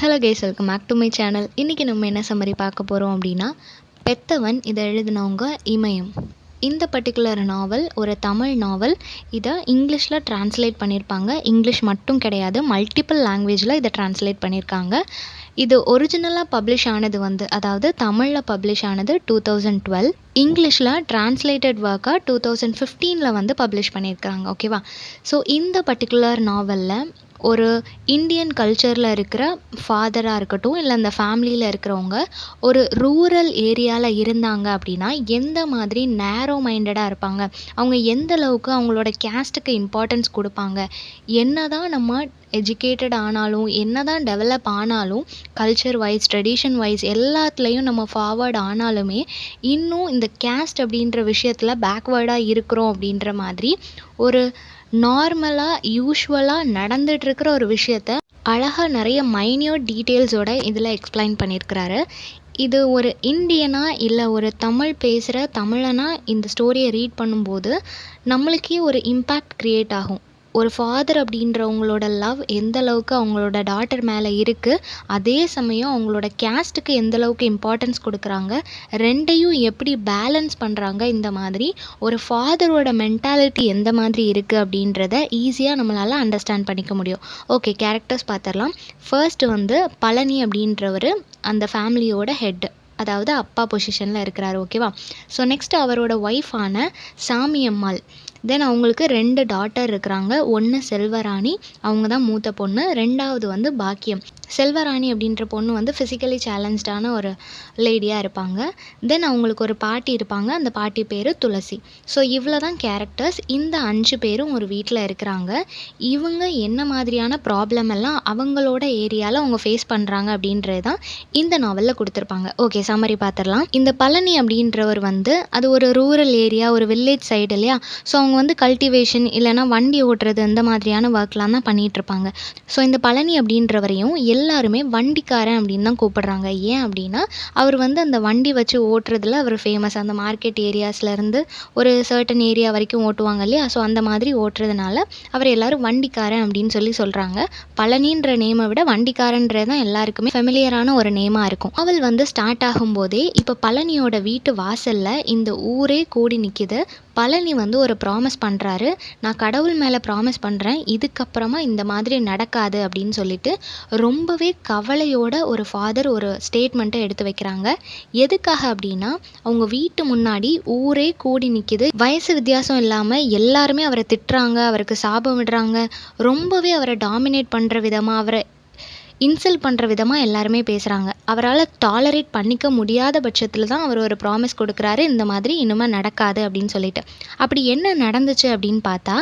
Hello guys, welcome back to my channel. இன்றைக்கி நம்ம என்ன சம்மரி பார்க்க போகிறோம் அப்படின்னா, பெத்தவன். இதை எழுதினவங்க இமயம். இந்த பர்டிகுலர் நாவல் ஒரு தமிழ் நாவல். இதை இங்கிலீஷில் ட்ரான்ஸ்லேட் பண்ணியிருப்பாங்க. இங்கிலீஷ் மட்டும் கிடையாது, மல்டிபிள் லாங்குவேஜில் இதை ட்ரான்ஸ்லேட் பண்ணியிருக்காங்க. இது ஒரிஜினலாக பப்ளிஷ் ஆனது அதாவது தமிழில் பப்ளிஷ் ஆனது 2012. இங்கிலீஷில் ட்ரான்ஸ்லேட்டட் ஒர்க்காக 2015 பப்ளிஷ் பண்ணியிருக்காங்க. ஓகேவா? ஸோ இந்த பர்டிகுலர் நாவலில் ஒரு இந்தியன் கல்ச்சரில் இருக்கிற ஃபாதராக இருக்கட்டும், இல்லை அந்த ஃபேமிலியில் இருக்கிறவங்க ஒரு ரூரல் ஏரியாவில் இருந்தாங்க அப்படின்னா எந்த மாதிரி நேரோ மைண்டடாக இருப்பாங்க, அவங்க எந்த அளவுக்கு அவங்களோட கேஸ்ட்டுக்கு இம்பார்ட்டன்ஸ் கொடுப்பாங்க, என்ன தான் நம்ம எஜுகேட்டட் ஆனாலும், என்ன தான் டெவலப் ஆனாலும், கல்ச்சர் வைஸ் ட்ரெடிஷன் வைஸ் எல்லாத்துலேயும் நம்ம ஃபார்வர்ட் ஆனாலுமே இன்னும் இந்த கேஸ்ட் அப்படின்ற விஷயத்தில் பேக்வேர்டாக இருக்கிறோம் அப்படின்ற மாதிரி ஒரு நார்மலாக யூஷுவலாக நடந்துகிட்ருக்கிற ஒரு விஷயத்த அழகாக நிறைய மைன்யூட் டீட்டெயில்ஸோட இதில் எக்ஸ்பிளைன் பண்ணியிருக்கிறாரு. இது ஒரு இந்தியனா இல்லை ஒரு தமிழ் பேசுகிற தமிழனா இந்த ஸ்டோரியை ரீட் பண்ணும்போது நம்மளுக்கே ஒரு இம்பேக்ட் க்ரியேட் ஆகும். ஒரு ஃபாதர் அப்படின்றவங்களோட லவ் எந்த அளவுக்கு அவங்களோட டாட்டர் மேலே இருக்குது, அதே சமயம் அவங்களோட கேஸ்ட்டுக்கு எந்த அளவுக்கு இம்பார்ட்டன்ஸ் கொடுக்குறாங்க, ரெண்டையும் எப்படி பேலன்ஸ் பண்ணுறாங்க, இந்த மாதிரி ஒரு ஃபாதரோட மென்டாலிட்டி எந்த மாதிரி இருக்குது அப்படின்றத ஈஸியாக நம்மளால் அண்டர்ஸ்டாண்ட் பண்ணிக்க முடியும். ஓகே, கேரக்டர்ஸ் பார்த்துடலாம். ஃபர்ஸ்ட் பழனி அப்படின்றவர் அந்த ஃபேமிலியோட ஹெட், அதாவது அப்பா பொசிஷனில் இருக்கிறாரு. ஓகேவா? ஸோ நெக்ஸ்ட் அவரோட ஒய்ஃபான சாமியம்மாள். தென் அவங்களுக்கு 2 டாட்டர் இருக்கிறாங்க. ஒன்று செல்வராணி, அவங்க தான் மூத்த பொண்ணு. ரெண்டாவது பாக்கியம். செல்வராணி அப்படின்ற பொண்ணு ஃபிசிக்கலி சேலஞ்ச்டான ஒரு லேடியாக இருப்பாங்க. தென் அவங்களுக்கு ஒரு பாட்டி இருப்பாங்க, அந்த பாட்டி பேர் துளசி. ஸோ இவ்வளோ தான் கேரக்டர்ஸ். இந்த 5 பேரும் ஒரு வீட்டில் இருக்கிறாங்க. இவங்க என்ன மாதிரியான ப்ராப்ளம் எல்லாம் அவங்களோட ஏரியாவில் அவங்க ஃபேஸ் பண்ணுறாங்க அப்படின்றது தான் இந்த நாவலில் கொடுத்துருப்பாங்க. ஓகே, சம்மரி பார்த்துடலாம். இந்த பழனி அப்படின்றவர் அது ஒரு ரூரல் ஏரியா, ஒரு வில்லேஜ் சைடு இல்லையா? ஸோ அவங்க கல்டிவேஷன் இல்லைனா வண்டி ஓட்டுறது இந்த மாதிரியான ஒர்க்லாம் தான் பண்ணிகிட்ருப்பாங்க. ஸோ இந்த பழனி அப்படின்றவரையும் எல்லாருமே வண்டிக்காரன் அப்படின்னு தான் கூப்பிடுறாங்க. ஏன் அப்படின்னா அவர் அந்த வண்டி வச்சு ஓட்டுறதுல அவர் ஃபேமஸ். அந்த மார்க்கெட் ஏரியாஸ்லேருந்து ஒரு சர்டன் ஏரியா வரைக்கும் ஓட்டுவாங்க இல்லையா? ஸோ அந்த மாதிரி ஓட்டுறதுனால அவர் எல்லோரும் வண்டிக்காரன் அப்படின்னு சொல்கிறாங்க. பழனின்ற நேமை விட வண்டிக்காரன்றது தான் எல்லாருக்குமே ஃபெமிலியரான ஒரு நேமாக இருக்கும். அவள் ஸ்டார்ட் ஆகும்போதே இப்போ பழனியோட வீட்டு வாசலில் இந்த ஊரே கூடி நிற்கிது. பழனி ஒரு ப்ராமிஸ் பண்ணுறாரு, நான் கடவுள் மேலே ப்ராமிஸ் பண்ணுறேன், இதுக்கப்புறமா இந்த மாதிரி நடக்காது அப்படின்னு சொல்லிட்டு ரொம்பவே கவலையோட ஒரு ஃபாதர் ஒரு ஸ்டேட்மெண்ட்டை எடுத்து வைக்கிறாங்க. எதுக்காக அப்படின்னா அவங்க வீட்டு முன்னாடி ஊரே கூடி நிற்கிது. வயசு வித்தியாசம் இல்லாமல் எல்லாருமே அவரை திட்டுறாங்க, அவருக்கு சாபம் விடுறாங்க, ரொம்பவே அவரை டாமினேட் பண்ணுற விதமாக, அவரை இன்சல்ட் பண்ணுற விதமாக எல்லாருமே பேசுகிறாங்க. அவரால் டாலரேட் பண்ணிக்க முடியாத பட்சத்தில் தான் அவர் ஒரு ப்ராமிஸ் கொடுக்குறாரு, இந்த மாதிரி இனிமேல் நடக்காது அப்படின்னு சொல்லிட்டு. அப்படி என்ன நடந்துச்சு அப்படின்னு பார்த்தா,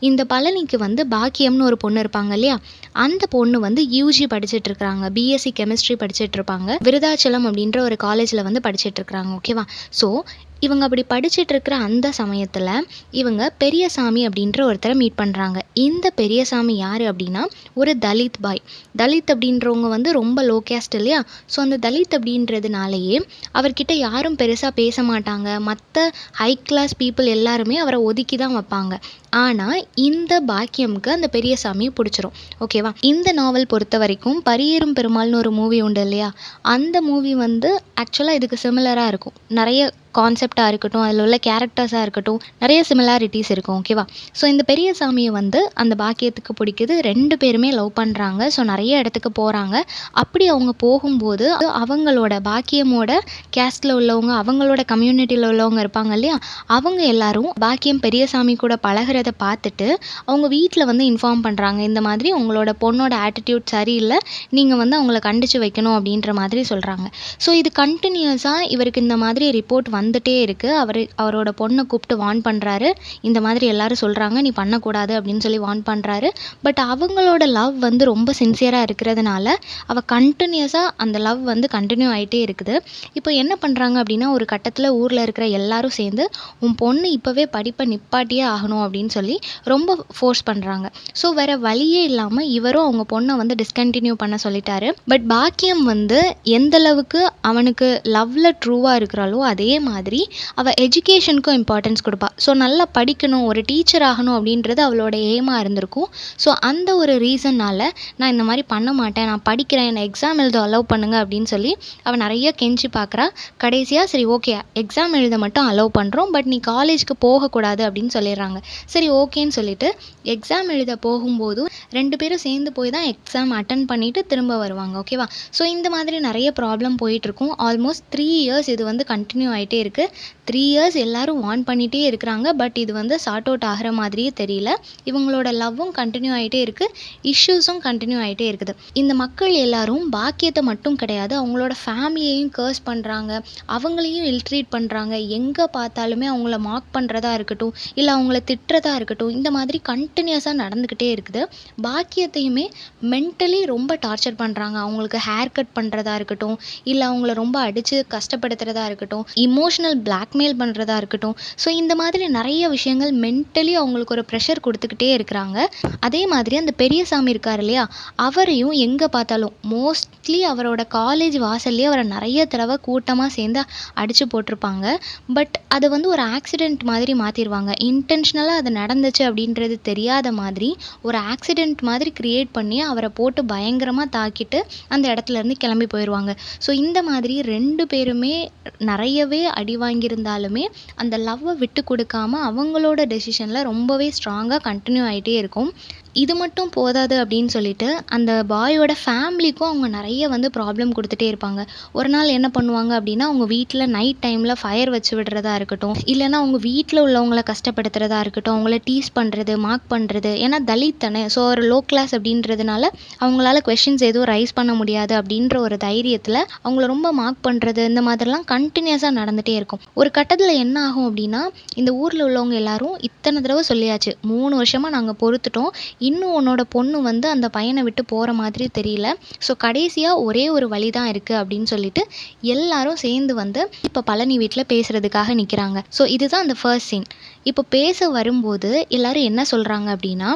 இந்த பழனிக்கு பாக்கியம்னு ஒரு பொண்ணு இருப்பாங்க இல்லையா? அந்த பொண்ணு யூஜி படிச்சுட்ருக்குறாங்க, பிஎஸ்சி கெமிஸ்ட்ரி படிச்சுட்ருப்பாங்க. விருதாச்சலம் அப்படின்ற ஒரு காலேஜில் படிச்சுட்ருக்குறாங்க. ஓகேவா? ஸோ இவங்க அப்படி படிச்சுட்டு இருக்கிற அந்த சமயத்தில் இவங்க பெரியசாமி அப்படின்ற ஒருத்தரை மீட் பண்ணுறாங்க. இந்த பெரியசாமி யார் அப்படின்னா ஒரு தலித் பாய். தலித் அப்படின்றவங்க ரொம்ப லோ கேஸ்ட் இல்லையா? ஸோ அந்த தலித் அப்படின்றதுனாலேயே அவர்கிட்ட யாரும் பெருசாக பேச மாட்டாங்க. மற்ற ஹை கிளாஸ் பீப்புள் எல்லாருமே அவரை ஒதுக்கி தான் வைப்பாங்க. ஆனால் இந்த பாக்கியமுக்கு அந்த பெரியசாமியை பிடிச்சிரும். ஓகேவா? இந்த நாவல் பொறுத்த வரைக்கும் பரியேறும் பெருமாள்னு ஒரு மூவி உண்டு இல்லையா? அந்த மூவி ஆக்சுவலாக இதுக்கு சிமிலராக இருக்கும். நிறைய கான்செப்டாக இருக்கட்டும், அதில் உள்ள கேரக்டர்ஸாக இருக்கட்டும், நிறைய சிமிலாரிட்டிஸ் இருக்கும். ஓகேவா? ஸோ இந்த பெரியசாமியை அந்த பாக்கியத்துக்கு பிடிக்குது. 2 பேருமே லவ் பண்ணுறாங்க. ஸோ நிறைய இடத்துக்கு போகிறாங்க. அப்படி அவங்க போகும்போது அவங்களோட பாக்கியமோட கேஸ்டில் உள்ளவங்க, அவங்களோட கம்யூனிட்டியில் உள்ளவங்க இருப்பாங்க இல்லையா? அவங்க எல்லாரும் பாக்கியம் பெரியசாமி கூட பழகிறத பார்த்துட்டு அவங்க வீட்டில் இன்ஃபார்ம் பண்ணுறாங்க, இந்த மாதிரி உங்களோட பொண்ணோட ஆட்டிடியூட் சரியில்லை, நீங்கள் அவங்கள கண்டித்து வைக்கணும் அப்படின்ற மாதிரி சொல்கிறாங்க. ஸோ இது கண்டினியூஸாக இவருக்கு இந்த மாதிரி ரிப்போர்ட் வந்துட்டே இருக்குது. அவரோட பொண்ணை கூப்பிட்டு வார்ன் பண்ணுறாரு, இந்த மாதிரி எல்லாரும் சொல்கிறாங்க, நீ பண்ணக்கூடாது அப்படின்னு சொல்லி வார்ன் பண்ணுறாரு. பட் அவங்களோட லவ் ரொம்ப சின்சியராக இருக்கிறதுனால அவள் கண்டினியூஸாக அந்த லவ் கண்டினியூ ஆகிட்டே இருக்குது. இப்போ என்ன பண்ணுறாங்க அப்படின்னா ஒரு கட்டத்தில் ஊரில் இருக்கிற எல்லாரும் சேர்ந்து உன் பொண்ணு இப்போவே படிப்பை நிப்பாட்டியே ஆகணும் அப்படின்னு சொல்லி ரொம்ப ஃபோர்ஸ் பண்ணுறாங்க. ஸோ வேறு வழியே இல்லாமல் இவரும் அவங்க பொண்ணை டிஸ்கண்டினியூ பண்ண சொல்லிட்டாரு. பட் பாக்கியம் எந்த அளவுக்கு அவனுக்கு லவ்வில் ட்ரூவாக இருக்கிறாளோ அதே மாதிரி அவள் எஜுகேஷனுக்கும் இம்பார்ட்டன்ஸ் கொடுப்பா. ஸோ நல்லா படிக்கணும், ஒரு டீச்சர் ஆகணும் அப்படின்றது அவளோட எய்மாக இருந்திருக்கும். ஸோ அந்த ஒரு ரீசன்னால் நான் இந்த மாதிரி பண்ண மாட்டேன், நான் படிக்கிறேன், என்னை எக்ஸாம் எழுத அலோவ் பண்ணுங்க அப்படின்னு சொல்லி அவள் நிறைய கெஞ்சி பார்க்குறா. கடைசியாக சரி ஓகே எக்ஸாம் எழுத மட்டும் அலோவ் பண்ணுறோம், பட் நீ காலேஜ்க்கு போகக்கூடாது அப்படின்னு சொல்லிடுறாங்க. சரி ஓகேன்னு சொல்லிட்டு எக்ஸாம் எழுத போகும்போதும் 2 பேரும் சேர்ந்து போய் தான் எக்ஸாம் அட்டன் பண்ணிவிட்டு திரும்ப வருவாங்க. ஓகேவா? ஸோ இந்த மாதிரி நிறைய ப்ராப்ளம் போயிட்டுருக்கும். ஆல்மோஸ்ட் 3 இயர்ஸ் இது வந்து கண்டினியூ ஆகிட்டே இருக்குது. 3 இயர்ஸ் எல்லாரும் வார்ன் பண்ணிகிட்டே இருக்கிறாங்க. பட் இது வந்து சார்ட் அவுட் ஆகிற மாதிரியே தெரியல. இவங்களோட லவ்வும் கண்டினியூ ஆகிட்டே இருக்குது, இஷ்யூஸும் கண்டினியூ ஆகிட்டே இருக்குது. இந்த மக்கள் எல்லாரும் பாக்கியத்தை மட்டும் கிடையாது, அவங்களோட ஃபேமிலியையும் கர்ஸ் பண்ணுறாங்க, அவங்களையும் இல்ட்ரீட் பண்ணுறாங்க. எங்கே பார்த்தாலுமே அவங்கள மார்க் பண்ணுறதா இருக்கட்டும், இல்லை அவங்கள திட்டுறதா இருக்கட்டும், இந்த மாதிரி கண்டினியூஸாக நடந்துக்கிட்டே இருக்குது. பாக்கியத்தையுமே மென்டலி ரொம்ப டார்ச்சர் பண்ணுறாங்க. அவங்களுக்கு ஹேர் கட் பண்ணுறதா இருக்கட்டும், இல்லை அவங்கள ரொம்ப அடித்து கஷ்டப்படுத்துகிறதா இருக்கட்டும், இமோஷனல் பிளாக்மெயில் பண்ணுறதா இருக்கட்டும். ஸோ இந்த மாதிரி நிறைய விஷயங்கள் மென்டலி அவங்களுக்கு ஒரு ப்ரெஷர் கொடுத்துக்கிட்டே இருக்கிறாங்க. அதே மாதிரி அந்த பெரியசாமி இருக்கார் இல்லையா, அவரையும் எங்கே பார்த்தாலும் மோஸ்ட்லி அவரோட காலேஜ் வாசல்லே அவரை நிறைய தடவை கூட்டமாக சேர்ந்து அடித்து போட்டிருப்பாங்க. பட் அதை வந்து ஒரு ஆக்சிடெண்ட் மாதிரி மாற்றிடுவாங்க. இன்டென்ஷனலாக அது நடந்துச்சு அப்படின்றது தெரியாத மாதிரி ஒரு ஆக்சிடெண்ட் மாதிரி கிரியேட் பண்ணி அவரை போட்டு பயங்கரமாக தாக்கிட்டு அந்த இடத்துலேருந்து கிளம்பி போயிடுவாங்க. ஸோ இந்த மாதிரி 2 பேருமே நிறையவே அடி வாங்கியிருந்தாலுமே அந்த லவ்வை விட்டு கொடுக்காம அவங்களோட டெசிஷனில் ரொம்பவே ஸ்ட்ராங்காக கண்டினியூ ஆகிட்டே இருக்கும். இது மட்டும் போதாது அப்படின்னு சொல்லிட்டு அந்த பாயோட ஃபேமிலிக்கும் அவங்க நிறைய வந்து ப்ராப்ளம் கொடுத்துட்டே இருப்பாங்க. ஒரு நாள் என்ன பண்ணுவாங்க அப்படின்னா, அவங்க வீட்டில் நைட் டைமில் ஃபயர் வச்சு விடுறதா இருக்கட்டும், இல்லைனா அவங்க வீட்டில் உள்ளவங்களை கஷ்டப்படுத்துறதா இருக்கட்டும், அவங்கள டீஸ் பண்ணுறது, மார்க் பண்ணுறது. ஏன்னா தலித் தானே, ஸோ ஒரு லோ கிளாஸ் அப்படின்றதுனால அவங்களால கொஷின்ஸ் எதுவும் ரைஸ் பண்ண முடியாது அப்படின்ற ஒரு தைரியத்தில் அவங்கள ரொம்ப மார்க் பண்ணுறது, இந்த மாதிரிலாம் கண்டினியூஸாக நடந்துகிட்டே இருக்கும். ஒரு கட்டத்தில் என்ன ஆகும் அப்படின்னா, இந்த ஊரில் உள்ளவங்க எல்லாரும் இத்தனை தடவை சொல்லியாச்சு, 3 வருஷமாக நாங்கள் பொறுத்துட்டோம், இன்னும் உன்னோட பொண்ணு வந்து அந்த பையனை விட்டு போகிற மாதிரி தெரியல, ஸோ கடைசியாக ஒரே ஒரு வழி தான் இருக்குது அப்படின்னு சொல்லிட்டு எல்லாரும் சேர்ந்து வந்து இப்போ பழனி வீட்டில் பேசுகிறதுக்காக நிற்கிறாங்க. ஸோ இதுதான் அந்த ஃபர்ஸ்ட் சீன். இப்போ பேச வரும்போது எல்லாரும் என்ன சொல்கிறாங்க அப்படின்னா,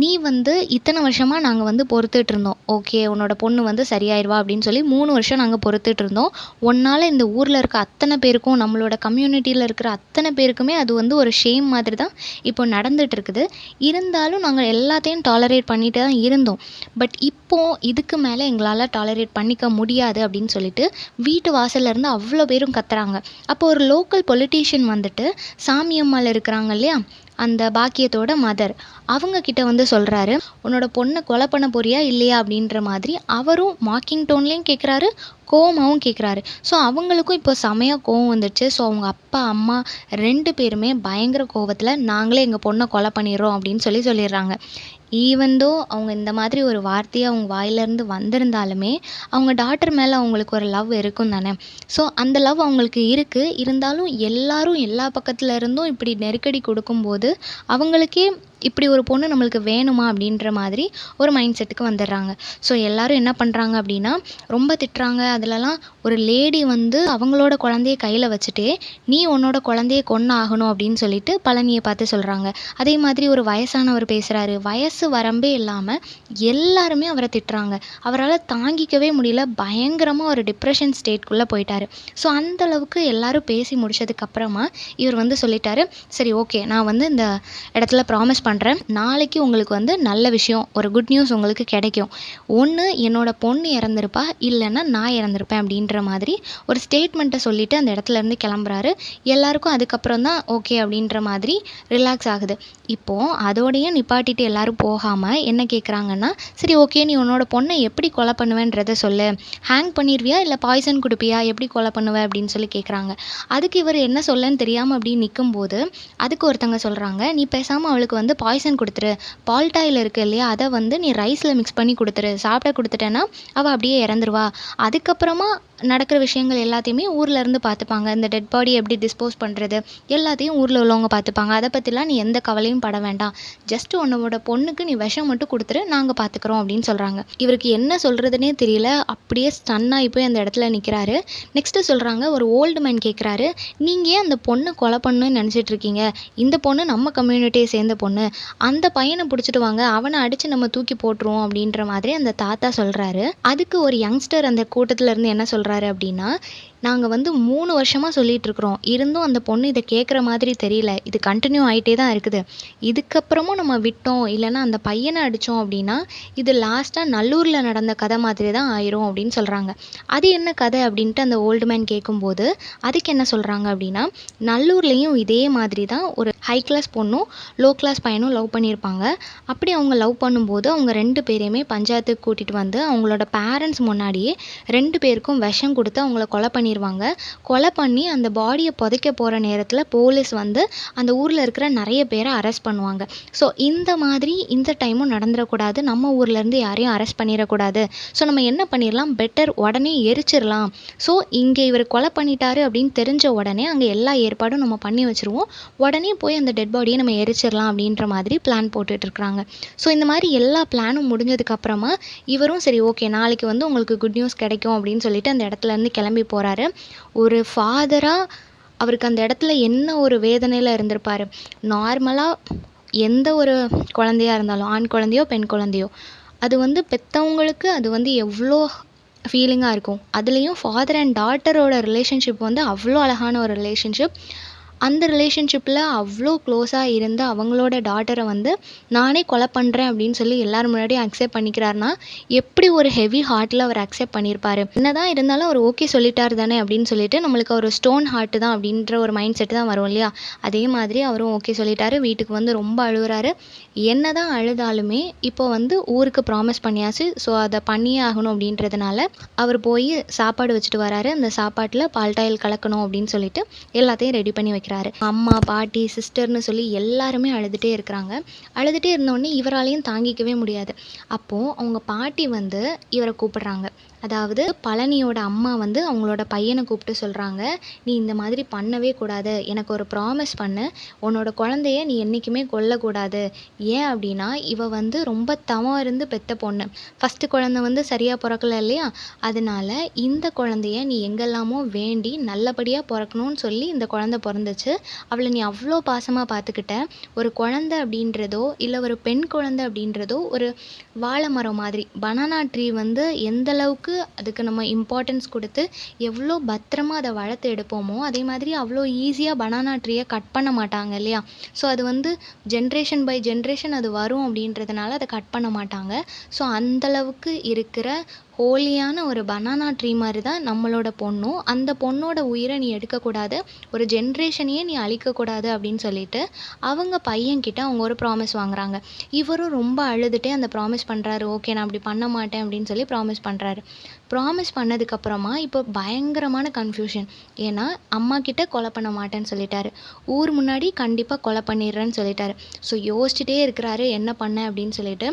நீ வந்து இத்தனை வருஷமாக நாங்கள் வந்து பொறுத்துட்டு இருந்தோம், ஓகே உன்னோட பொண்ணு வந்து சரியாயிருவா அப்படின்னு சொல்லி 3 வருஷம் நாங்கள் பொறுத்துட்டு இருந்தோம். உன்னால் இந்த ஊரில் இருக்க அத்தனை பேருக்கும், நம்மளோட கம்யூனிட்டியில் இருக்கிற அத்தனை பேருக்குமே அது வந்து ஒரு ஷேம் மாதிரி தான் இப்போ நடந்துட்டு இருக்குது. இருந்தாலும் நாங்கள் எல்லாத்தையும் டாலரேட் பண்ணிட்டு தான் இருந்தோம். பட் இப்போது இதுக்கு மேலே எங்களால் டாலரேட் பண்ணிக்க முடியாது அப்படின்னு சொல்லிட்டு வீட்டு வாசல்ல இருந்து அவ்வளோ பேரும் கத்துறாங்க. அப்போ ஒரு லோக்கல் பொலிட்டீஷியன் வந்துட்டு சாமியம்மாள் இருக்கிறாங்க இல்லையா, அந்த பாக்கியத்தோட மதர், அவங்க கிட்ட வந்து சொல்கிறாரு, உன்னோட பொண்ணை கொலை பண்ண போறியா இல்லையா அப்படின்ற மாதிரி அவரும் மார்க்கிங் டோன்லேயும் கேட்குறாரு, கோவமாகவும் கேட்குறாரு. ஸோ அவங்களுக்கும் இப்போ செமையாக கோவம் வந்துடுச்சு. ஸோ அவங்க அப்பா அம்மா 2 பேருமே பயங்கர கோவத்தில் நாங்களே எங்கள் பொண்ணை கொலை பண்ணிடுறோம் அப்படின்னு சொல்லிடுறாங்க. ஈவன் தோ அவங்க இந்த மாதிரி ஒரு வார்த்தையை அவங்க வாயிலேருந்து வந்திருந்தாலுமே அவங்க டாட்டர் மேலே அவங்களுக்கு ஒரு லவ் இருக்கும் தானே. ஸோ அந்த லவ் அவங்களுக்கு இருக்குது. இருந்தாலும் எல்லாரும் எல்லா பக்கத்துல இருந்தும் இப்படி நெருக்கடி கொடுக்கும்போது அவங்களுக்கே இப்படி ஒரு பொண்ணு நம்மளுக்கு வேணுமா அப்படின்ற மாதிரி ஒரு மைண்ட் செட்டுக்கு வந்துடுறாங்க. ஸோ எல்லாரும் என்ன பண்ணுறாங்க அப்படின்னா ரொம்ப திட்டுறாங்க. அதுலலாம் ஒரு லேடி வந்து அவங்களோட குழந்தைய கையில் வச்சுட்டே நீ உன்னோட குழந்தைய கொன்று ஆகணும் அப்படின்னு சொல்லிட்டு பழனியை பார்த்து சொல்கிறாங்க. அதே மாதிரி ஒரு வயசானவர் பேசுகிறாரு. வயசு வரம்பே இல்லாமல் எல்லாருமே அவரை திட்டுறாங்க. அவரால் தாங்கிக்கவே முடியல, பயங்கரமாக ஒரு டிப்ரெஷன் ஸ்டேட்குள்ளே போயிட்டாரு. ஸோ அந்த அளவுக்கு எல்லாரும் பேசி முடிச்சதுக்கப்புறமா இவர் வந்து சொல்லிட்டாரு, சரி ஓகே நான் வந்து இந்த இடத்துல ப்ராமிஸ் பண்ணுறேன், நாளைக்கு உங்களுக்கு வந்து நல்ல விஷயம், ஒரு குட் நியூஸ் உங்களுக்கு கிடைக்கும். ஒன்று என்னோட பொண்ணு இறந்துருப்பா, இல்லைன்னா நான் இறந்துருப்பேன் அப்படின்ற மாதிரி ஒரு ஸ்டேட்மெண்ட்டை சொல்லிவிட்டு அந்த இடத்துலேருந்து கிளம்புறாரு. எல்லாருக்கும் அதுக்கப்புறம் தான் ஓகே அப்படின்ற மாதிரி ரிலாக்ஸ் ஆகுது. இப்போது அதோடையே நிப்பாட்டிட்டு எல்லாரும் போகாமல் என்ன கேட்குறாங்கன்னா, சரி ஓகே நீ உன்னோட பொண்ணை எப்படி கொலை பண்ணுவேன்றதை சொல்லு, ஹேங் பண்ணிடுவியா இல்லை பாய்சன் கொடுப்பியா, எப்படி கொலை பண்ணுவேன் அப்படின்னு சொல்லி கேட்குறாங்க. அதுக்கு இவர் என்ன சொல்லன்னு தெரியாமல் அப்படி நிற்கும்போது அதுக்கு ஒருத்தங்க சொல்கிறாங்க, நீ பேசாமல் அவளுக்கு வந்து பாய்சன் கொடுத்துரு, பால்டாயில் இருக்குது இல்லையா, அதை வந்து நீ ரைஸில் மிக்ஸ் பண்ணி கொடுத்துரு, சாப்பிட கொடுத்துட்டேன்னா அவள் அப்படியே இறந்துருவா. அதுக்கப்புறமா நடக்கிற விஷயங்கள் எல்லாத்தையுமே ஊரில் இருந்து பார்த்துப்பாங்க. இந்த டெட் பாடி எப்படி டிஸ்போஸ் பண்ணுறது எல்லாத்தையும் ஊரில் உள்ளவங்க பார்த்துப்பாங்க. அதை பற்றிலாம் நீ எந்த கவலையும் பட வேண்டாம், ஜஸ்ட் உன்னோட பொண்ணுக்கு நீ விஷம் மட்டும் கொடுத்துரு, நாங்கள் பார்த்துக்குறோம் அப்படின்னு சொல்கிறாங்க. இவருக்கு என்ன சொல்கிறதுனே தெரியல, அப்படியே ஸ்டன்னாகி போய் அந்த இடத்துல நிற்கிறாரு. நெக்ஸ்ட்டு சொல்கிறாங்க, ஒரு ஓல்டு மேன் கேட்குறாரு, நீங்கள் ஏன் அந்த பொண்ணை கொலை பண்ணணும்னு நினச்சிட்டு இருக்கீங்க, இந்த பொண்ணு நம்ம கம்யூனிட்டியை சேர்ந்த பொண்ணு, அந்த பையனை பிடிச்சிட்டு வாங்க, அவனை அடித்து நம்ம தூக்கி போட்டுருவோம் அப்படின்ற மாதிரி அந்த தாத்தா சொல்கிறாரு. அதுக்கு ஒரு யங்ஸ்டர் அந்த கூட்டத்தில் இருந்து என்ன சொல்கிறாரு அப்படின்னா, நாங்கள் வந்து 3 வருஷமாக சொல்லிகிட்ருக்குறோம், இருந்தும் அந்த பொண்ணு இதை கேட்குற மாதிரி தெரியல, இது கண்டினியூ ஆகிட்டே தான் இருக்குது. இதுக்கப்புறமும் நம்ம விட்டோம் இல்லைன்னா அந்த பையனை அடித்தோம் அப்படின்னா இது லாஸ்ட்டாக நல்லூரில் நடந்த கதை மாதிரி தான் ஆயிரும் அப்படின்னு சொல்கிறாங்க. அது என்ன கதை அப்படின்ட்டு அந்த ஓல்டு மேன் கேட்கும்போது அதுக்கு என்ன சொல்கிறாங்க அப்படின்னா, நல்லூர்லேயும் இதே மாதிரி தான் ஒரு ஹை கிளாஸ் பொண்ணும் லோ கிளாஸ் பையனும் லவ் பண்ணியிருப்பாங்க. அப்படி அவங்க லவ் பண்ணும்போது அவங்க 2 பேரையுமே பஞ்சாயத்துக்கு கூட்டிகிட்டு வந்து அவங்களோட பேரண்ட்ஸ் முன்னாடியே 2 பேருக்கும் விஷம் கொடுத்து அவங்கள கொலை பண்ணிடுவாங்க. கொலை பண்ணி அந்த பாடியை புதைக்க போகிற நேரத்தில் போலீஸ் வந்து அந்த ஊரில் இருக்கிற நிறைய பேரை அரெஸ்ட் பண்ணுவாங்க. ஸோ இந்த மாதிரி இந்த டைமும் நடந்துடக்கூடாது, நம்ம ஊர்லேருந்து யாரையும் அரெஸ்ட் பண்ணிடக்கூடாது. ஸோ நம்ம என்ன பண்ணிடலாம், பெட்டர் உடனே எரிச்சிடலாம். ஸோ இங்கே இவர் கொலை பண்ணிட்டாரு அப்படின்னு தெரிஞ்ச உடனே அங்கே எல்லா ஏற்பாடும் நம்ம பண்ணி வச்சுருவோம், உடனே போய் அந்த டெட் பாடியை நம்ம எரிச்சிடலாம் அப்படின்ற மாதிரி பிளான் போட்டுட்ருக்குறாங்க. ஸோ இந்த மாதிரி எல்லா பிளானும் முடிஞ்சதுக்கப்புறமா இவரும் சரி ஓகே நாளைக்கு வந்து உங்களுக்கு குட் நியூஸ் கிடைக்கும் அப்படின்னு சொல்லிட்டு அந்த இடத்துலேருந்து கிளம்பி போகிறாரு. ஒரு ஃபாதராக அவருக்கு அந்த இடத்துல என்ன ஒரு வேதனையில் இருந்திருப்பார். நார்மலாக எந்த ஒரு குழந்தையாக இருந்தாலும், ஆண் குழந்தையோ பெண் குழந்தையோ, அது வந்து பெற்றவங்களுக்கு அது வந்து எவ்வளோ ஃபீலிங்காக இருக்கும். அதுலேயும் ஃபாதர் அண்ட் டாட்டரோட ரிலேஷன்ஷிப் வந்து அவ்வளோ அழகான ஒரு ரிலேஷன்ஷிப். அந்த ரிலேஷன்ஷிப்பில் அவ்வளோ க்ளோஸாக இருந்து அவங்களோட டாட்டரை வந்து நானே கொலை பண்ணுறேன் அப்படின்னு சொல்லி எல்லார் முன்னாடியும் அக்செப்ட் பண்ணிக்கிறாருன்னா எப்படி ஒரு ஹெவி ஹார்ட்டில் அவர் அக்செப்ட் பண்ணியிருப்பார். என்னதான் இருந்தாலும் அவர் ஓகே சொல்லிட்டார் தானே அப்படின்னு சொல்லிட்டு நம்மளுக்கு ஒரு ஸ்டோன் ஹார்ட்டு தான் அப்படின்ற ஒரு மைண்ட் செட்டு தான் வரும் இல்லையா. அதே மாதிரி அவரும் ஓகே சொல்லிட்டாரு. வீட்டுக்கு வந்து ரொம்ப அழுகுறாரு. என்ன தான் அழுதாலுமே இப்போ வந்து ஊருக்கு ப்ராமிஸ் பண்ணியாச்சு, ஸோ அதை பண்ணியே ஆகணும் அப்படின்றதுனால அவர் போய் சாப்பாடு வச்சுட்டு வராரு. அந்த சாப்பாட்டில் பால்டாயில் கலக்கணும் அப்படின்னு சொல்லிட்டு எல்லாத்தையும் ரெடி பண்ணி வைக்கிறாரு. அம்மா, பாட்டி, சிஸ்டர்னு சொல்லி எல்லாருமே அழுதுகிட்டே இருக்கிறாங்க. அழுதுகிட்டே இருந்தோடனே இவராலையும் தாங்கிக்கவே முடியாது. அப்போது அவங்க பாட்டி வந்து இவரை கூப்பிடுறாங்க. அதாவது பழனியோட அம்மா வந்து அவங்களோட பையனை கூப்பிட்டு சொல்கிறாங்க, நீ இந்த மாதிரி பண்ணவே கூடாது, எனக்கு ஒரு ப்ராமிஸ் பண்ணு, உன்னோட குழந்தைய நீ என்றைக்குமே கொல்லக்கூடாது. ஏன் அப்படின்னா இவ வந்து ரொம்ப தவம் இருந்து பெற்ற பொண்ணு, ஃபஸ்ட்டு குழந்தை வந்து சரியாக பிறக்கல இல்லையா, அதனால இந்த குழந்தைய நீ எங்கெல்லாமோ வேண்டி நல்லபடியாக பிறக்கணும்னு சொல்லி இந்த குழந்தை பிறந்துச்சு. அவளை நீ அவ்வளோ பாசமாக பார்த்துக்கிட்ட. ஒரு குழந்தை அப்படின்றதோ இல்லை ஒரு பெண் குழந்தை அப்படின்றதோ ஒரு வாழை மரம் மாதிரி. பனானா ட்ரீ வந்து எந்த அளவுக்கு அதுக்கு நம்ம இம்பார்ட்டன்ஸ் கொடுத்து எவ்வளோ பத்திரமா அதை வளர்த்து எடுப்போமோ அதே மாதிரி அவ்வளோ ஈஸியாக பனானா ட்ரீயை கட் பண்ண மாட்டாங்க இல்லையா. ஸோ அது வந்து ஜென்ரேஷன் பை ஜென்ரேஷன் அது வரும் அப்படின்றதுனால அதை கட் பண்ண மாட்டாங்க. ஸோ அந்தளவுக்கு இருக்கிற ஹோலியான ஒரு பனானா ட்ரீ மாதிரி தான் நம்மளோட பொண்ணும். அந்த பொண்ணோட உயிரை நீ எடுக்கக்கூடாது, ஒரு ஜென்ரேஷனையே நீ அழிக்கக்கூடாது அப்படின்னு சொல்லிட்டு அவங்க பையன்கிட்ட அவங்க ஒரு ப்ராமிஸ் வாங்குறாங்க. இவரும் ரொம்ப அழுதுகிட்டே அந்த ப்ராமிஸ் பண்ணுறாரு. ஓகே நான் அப்படி பண்ண மாட்டேன் அப்படின்னு சொல்லி ப்ராமிஸ் பண்ணுறாரு. ப்ராமிஸ் பண்ணதுக்கப்புறமா இப்போ பயங்கரமான கன்ஃபியூஷன். ஏன்னா அம்மா கிட்ட கொலை பண்ண மாட்டேன்னு சொல்லிட்டாரு, ஊர் முன்னாடி கண்டிப்பாக கொலை பண்ணிடுறேன்னு சொல்லிட்டாரு. ஸோ யோசிச்சுட்டே இருக்கிறாரு என்ன பண்ண அப்படின்னு சொல்லிட்டு.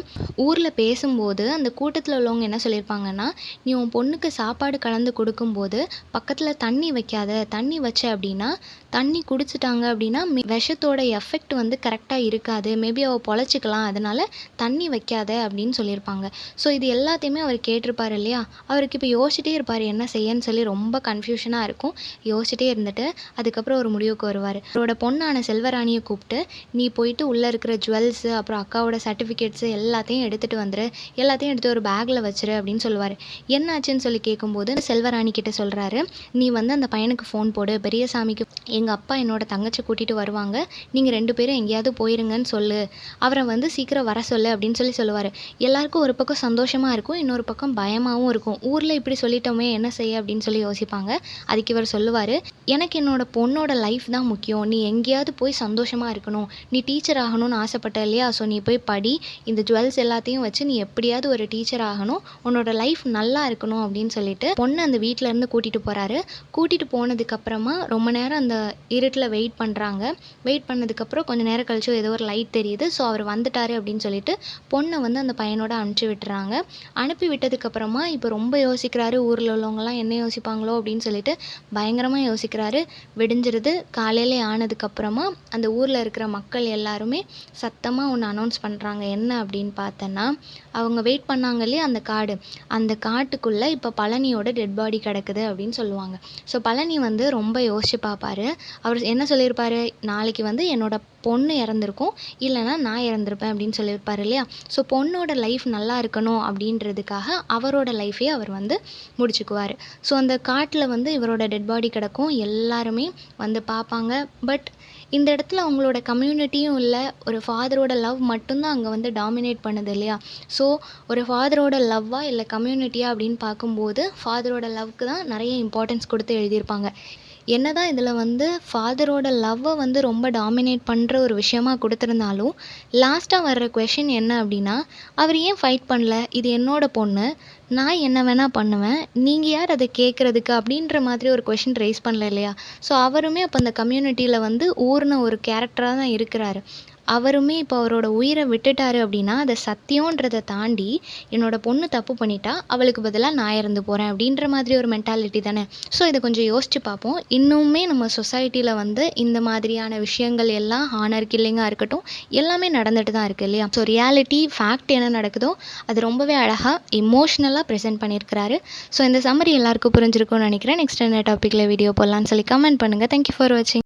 ஊரில் பேசும்போது அந்த கூட்டத்தில் உள்ளவங்க என்ன சொல்லியிருப்பாங்கன்னா, நீ உன் பொண்ணுக்கு சாப்பாடு கலந்து கொடுக்கும்போது பக்கத்தில் தண்ணி வைக்காத, தண்ணி வச்ச அப்படின்னா தண்ணி குடிச்சிட்டாங்க அப்படின்னா விஷத்தோட எஃபெக்ட் வந்து கரெக்டாக இருக்காது, மேபி அவள் பொழைச்சிக்கலாம், அதனால தண்ணி வைக்காத அப்படின்னு சொல்லியிருப்பாங்க. ஸோ இது எல்லாத்தையுமே அவர் கேட்டிருப்பார் இல்லையா. அவருக்கு இப்போ யோசிச்சுட்டே இருப்பார் என்ன செய்யன்னு சொல்லி. ரொம்ப கன்ஃபியூஷனாக இருக்கும். யோசிச்சுட்டே இருந்துட்டு அதுக்கப்புறம் ஒரு முடிவுக்கு வருவார். அவரோட பொண்ணான செல்வராணியை கூப்பிட்டு, நீ போயிட்டு உள்ளே இருக்கிற ஜுவல்ஸு அப்புறம் அக்காவோட சர்டிஃபிகேட்ஸு எல்லாத்தையும் எடுத்துகிட்டு வந்துரு, எல்லாத்தையும் எடுத்து ஒரு பேக்கில் வச்சிரு அப்படின்னு சொல்லுவார். என்னாச்சுன்னு சொல்லி கேட்கும்போது செல்வராணி கிட்ட சொல்கிறாரு, நீ வந்து அந்த பையனுக்கு ஃபோன் போடு, பெரியசாமிக்கு எங்கள் அப்பா என்னோட தங்கச்சி கூட்டிகிட்டு வருவாங்க, நீங்கள் 2 பேரும் எங்கேயாவது போயிருங்கன்னு சொல்லு, அவரை வந்து சீக்கிரம் வர சொல்லு அப்படின்னு சொல்லி சொல்லுவார். எல்லாருக்கும் ஒரு பக்கம் சந்தோஷமாக இருக்கும், இன்னொரு பக்கம் பயமாகவும் இருக்கும். ஊரில் இப்படி சொல்லிட்டோமே என்ன செய்ய அப்படின்னு சொல்லி யோசிப்பாங்க. அதுக்கு இவர் சொல்லுவார், எனக்கு என்னோட பொண்ணோட லைஃப் தான் முக்கியம், நீ எங்கேயாவது போய் சந்தோஷமாக இருக்கணும், நீ டீச்சர் ஆகணும்னு ஆசைப்பட்ட இல்லையா, ஸோ நீ போய் படி, இந்த ஜுவல்ஸ் எல்லாத்தையும் வச்சு நீ எப்படியாவது ஒரு டீச்சர் ஆகணும், உன்னோட லைஃப் நல்லா இருக்கணும் அப்படின்னு சொல்லிட்டு பொண்ணை அந்த வீட்டிலேருந்து கூட்டிகிட்டு போகிறாரு. கூட்டிகிட்டு போனதுக்கப்புறமா ரொம்ப நேரம் அந்த இருட்டில் வெயிட் பண்ணுறாங்க. வெயிட் பண்ணதுக்கப்புறம் கொஞ்சம் நேரம் கழிச்சு ஏதோ ஒரு லைட் தெரியுது. ஸோ அவர் வந்துட்டார் அப்படின்னு சொல்லிட்டு பொண்ணை வந்து அந்த பையனோட அனுப்பிச்சி விட்டுறாங்க. அனுப்பி விட்டதுக்கப்புறமா இப்போ ரொம்ப யோசிக்கிறாரு, ஊரில் உள்ளவங்கலாம் என்ன யோசிப்பாங்களோ அப்படின்னு சொல்லிட்டு பயங்கரமாக யோசிக்கிறாரு. விடிஞ்சிருது. காலையிலே ஆனதுக்கப்புறமா அந்த ஊரில் இருக்கிற மக்கள் எல்லாருமே சத்தமாக ஒன்று அனௌன்ஸ் பண்ணுறாங்க. என்ன அப்படின்னு பார்த்தோன்னா, அவங்க வெயிட் பண்ணாங்க இல்லையா அந்த கார்டு, அந்த காட்டுக்குள்ளே இப்போ பழனியோட டெட் பாடி கிடக்குது அப்படின்னு சொல்லுவாங்க. ஸோ பழனி வந்து ரொம்ப யோசிச்சு பார்ப்பாரு. அவர் என்ன சொல்லியிருப்பாரு, நாளைக்கு வந்து என்னோட பொண்ணு இறந்துருக்கும், இல்லைன்னா நான் இறந்துருப்பேன் அப்படின்னு சொல்லியிருப்பாரு இல்லையா? ஸோ பொண்ணோட லைஃப் நல்லா இருக்கணும் அப்படின்றதுக்காக அவரோட லைஃபையே அவர் வந்து முடிச்சுக்குவார். ஸோ அந்த காட்டில் வந்து இவரோட டெட் பாடி கிடக்கும். எல்லாருமே வந்து பார்ப்பாங்க. பட் இந்த இடத்துல அவங்களோட கம்யூனிட்டியும் இல்லை, ஒரு ஃபாதரோட லவ் மட்டும்தான் அங்கே வந்து டாமினேட் பண்ணுது இல்லையா? ஸோ ஒரு ஃபாதரோட லவ்வா இல்லை கம்யூனிட்டியா அப்படின்னு பார்க்கும்போது ஃபாதரோட லவ்க்கு தான் நிறைய இம்பார்ட்டன்ஸ் கொடுத்து எழுதியிருப்பாங்க. என்னதான் இதில் வந்து ஃபாதரோட லவ்வை வந்து ரொம்ப டாமினேட் பண்ணுற ஒரு விஷயமா கொடுத்துருந்தாலும், லாஸ்ட்டாக வர்ற கொஷின் என்ன அப்படின்னா, அவர் ஏன் ஃபைட் பண்ணல, இது என்னோட பொண்ணு, நான் என்ன வேணால் பண்ணுவேன், நீங்கள் யார் அதை கேட்குறதுக்கு அப்படின்ற மாதிரி ஒரு கொஷின் ரைஸ் பண்ணல இல்லையா? ஸோ அவருமே அப்போ அந்த கம்யூனிட்டியில் வந்து ஊர்ன ஒரு கேரக்டராக தான் இருக்கிறாரு. அவருமே இப்போ அவரோட உயிரை விட்டுட்டாரு அப்படின்னா, அதை சத்தியன்றதை தாண்டி என்னோட பொண்ணு தப்பு பண்ணிட்டா அவளுக்கு பதிலாக நான் இறந்து போகிறேன் அப்படின்ற மாதிரி ஒரு மென்டாலிட்டி தானே. ஸோ இதை கொஞ்சம் யோசிச்சு பார்ப்போம். இன்னுமே நம்ம சொசைட்டியில் வந்து இந்த மாதிரியான விஷயங்கள் எல்லாம் ஹானர் கில்லிங்காக இருக்கட்டும், எல்லாமே நடந்துட்டு தான் இருக்குது இல்லையா? ஸோ ரியாலிட்டி ஃபேக்ட் என்ன நடக்குதோ அது ரொம்பவே அழகாக எமோஷ்னலாக ப்ரெசென்ட் பண்ணியிருக்கிறாரு. ஸோ இந்த சம்மரி எல்லாருக்கும் புரிஞ்சிருக்கும்னு நினைக்கிறேன். நெக்ஸ்ட் என்ன டாப்பிக்கில் வீடியோ போடலான்னு சொல்லி கமெண்ட் பண்ணுங்கள். தேங்க்யூ ஃபார் வாட்சிங்.